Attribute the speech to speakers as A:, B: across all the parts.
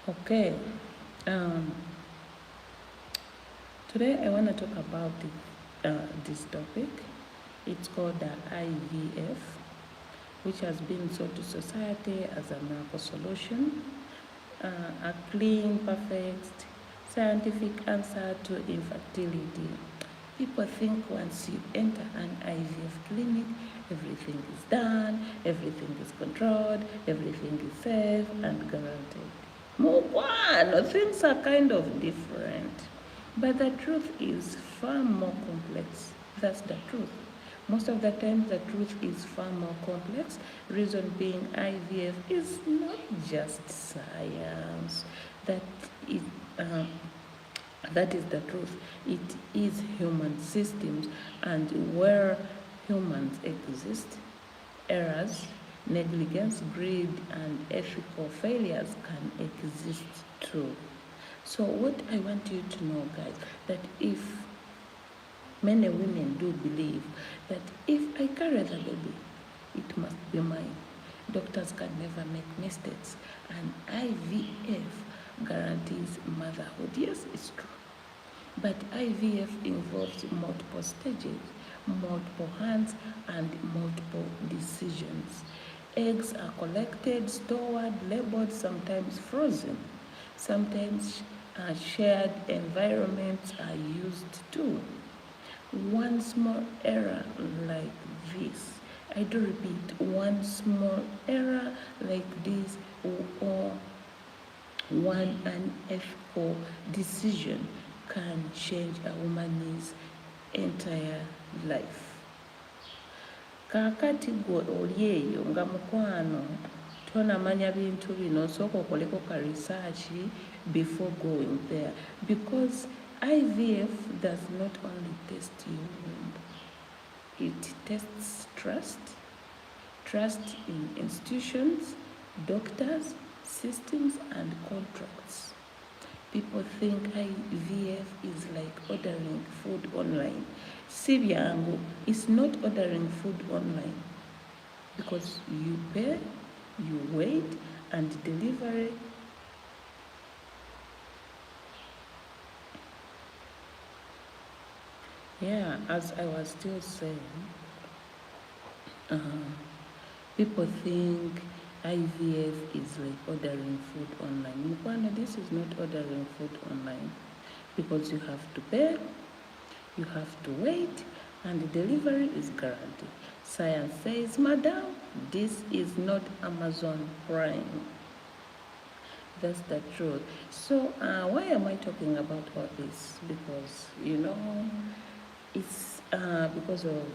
A: Okay, um, today I want to talk about this topic. It's called the IVF, which has been sold to society as a miracle solution, a clean, perfect, scientific answer to infertility. People think once you enter an IVF clinic, everything is done, everything is controlled, everything is safe and guaranteed. Mugwano, things are kind of different. But the truth is far more complex. That's the truth. Most of the time, the truth is far more complex. Reason being, IVF is not just science. That is, uh, that is the truth. It is human systems, and where humans exist, errors, negligence, greed, and ethical failures can exist too. So what I want you to know, guys, that if many women do believe that if I carry the baby, it must be mine. Doctors can never make mistakes, and IVF guarantees motherhood. Yes, it's true. But IVF involves multiple stages, multiple hands, and multiple decisions. Eggs are collected, stored, labeled, sometimes frozen. Sometimes shared environments are used too. One small error like this, I do repeat, one small error like this, or one unethical decision can change a woman's entire life. Kakati gwe oli eyo nga mukwano tonamanya bintu bino, osooka okoleko ka research before going there, because IVF does not only test your womb, it tests trust in institutions, doctors, systems, and contracts. People think IVF is like ordering food online. Sibyangu, it's not ordering food online, because you pay, you wait, and delivery. Yeah, as I was still saying, people think IVF is like ordering food online. Mukwano, this is not ordering food online, because you have to pay, you have to wait, and the delivery is guaranteed. Science says, madam, this is not Amazon Prime. That's the truth. So why am I talking about all this? Because, it's because of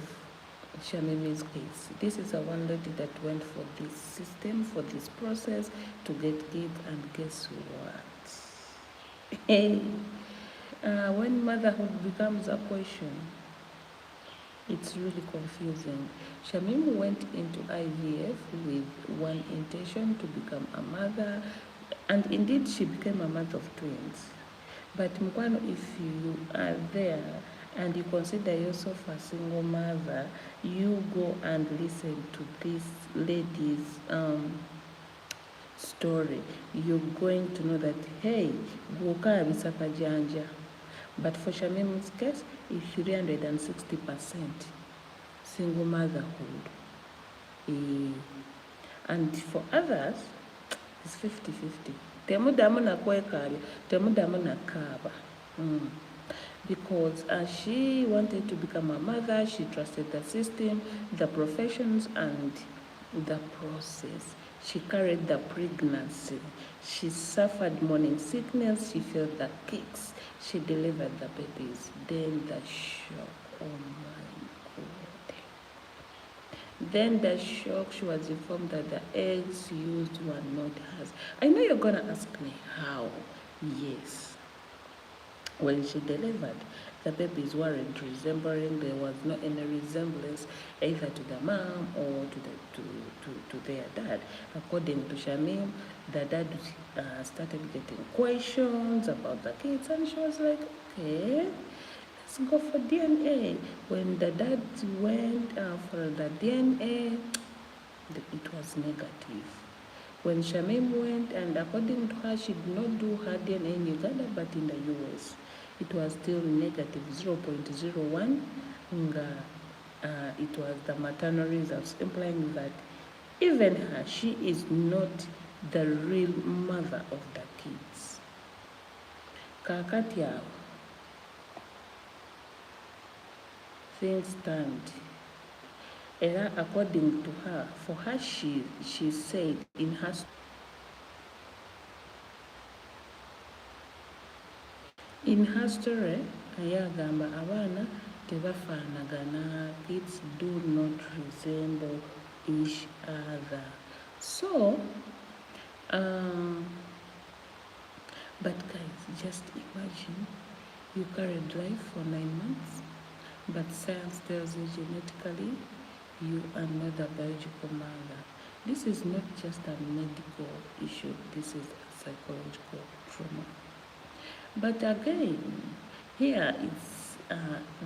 A: Shamimi's case. This is a one lady that went for this system, for this process to get kids, and guess what? When motherhood becomes a question, it's really confusing. Shamim went into IVF with one intention, to become a mother, and indeed she became a mother of twins. But Mukwano, if you are there and you consider yourself a single mother, you go and listen to this lady's story. You're going to know that, hey, guka bisaka janja. But for Shamim's case, it's 360% single motherhood. And for others, it's 50-50. Temudamu na kwekali, temudamu na kaba. Because she wanted to become a mother, she trusted the system, the professions, and the process. She carried the pregnancy. She suffered morning sickness. She felt the kicks. She delivered the babies. Then the shock. Oh my God. Then the shock, she was informed that the eggs used were not hers. I know you're going to ask me how. Yes. When she delivered, the babies weren't resembling. There was no any resemblance either to the mom or to their dad. According to Shamim, the dad started getting questions about the kids, and she was like, okay, let's go for DNA. When the dad went for the DNA, it was negative. When Shamim went, and according to her, she did not do her DNA in Uganda, but in the US, it was still negative 0.01. It was the maternal results, implying that even her, she is not the real mother of the kids. Kakati awo, things stand. Era, according to her, for her, she said in her story, ayagamba abaana tebafaanagana, kids do not resemble each other. So, but guys, just imagine you carried life for 9 months, but science tells you genetically you are not the biological mother. This is not just a medical issue, this is a psychological trauma. But again, here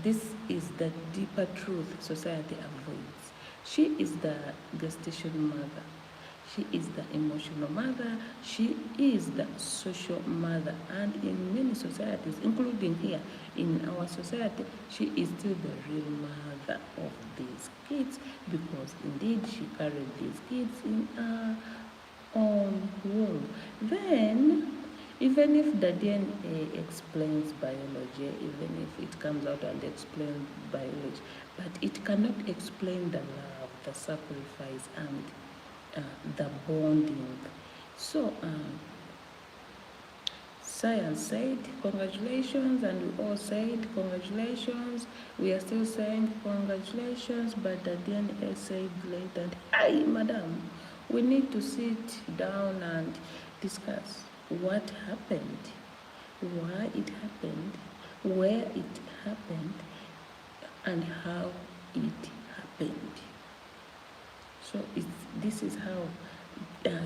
A: this is the deeper truth society avoids. She is the gestation mother. She is the emotional mother. She is the social mother. And in many societies, including here in our society, she is still the real mother of these kids, because indeed she carried these kids in her own womb. Then, even if the DNA explains biology, even if it comes out and explains biology, but it cannot explain the love, the sacrifice, and the bonding. So, science said congratulations, and we all said congratulations. We are still saying congratulations, but the DNA said later, "Hi, madam, we need to sit down and discuss what happened, why it happened, where it happened, and how it happened." So this is how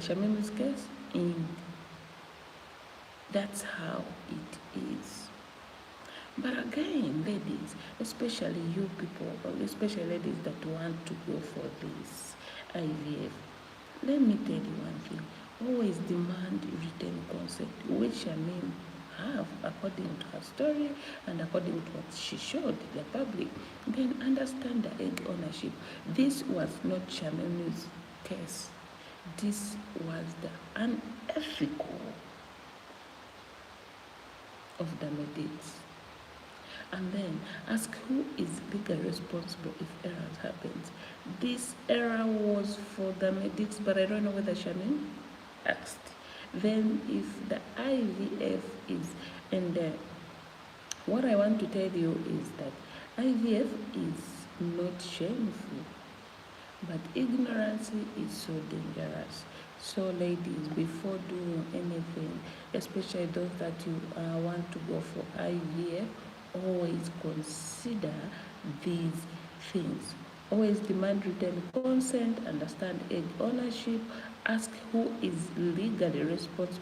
A: Shamim's case, and that's how it is. But again, ladies, especially you people, especially ladies that want to go for this IVF, let me tell you one thing. Always demand written consent, which Shamim have according to her story and according to what she showed the public. Then understand the egg ownership. This was not Shamim's case. This was the unethical of the medics. And then ask who is legally responsible if errors happens. This error was for the medics, but I don't know whether Shamim asked. Then if the IVF is, and what I want to tell you is that IVF is not shameful, but ignorance is so dangerous. So ladies, before doing anything, especially those that you want to go for IVF, always consider these things. Always demand written consent, understand egg ownership, ask who is legally responsible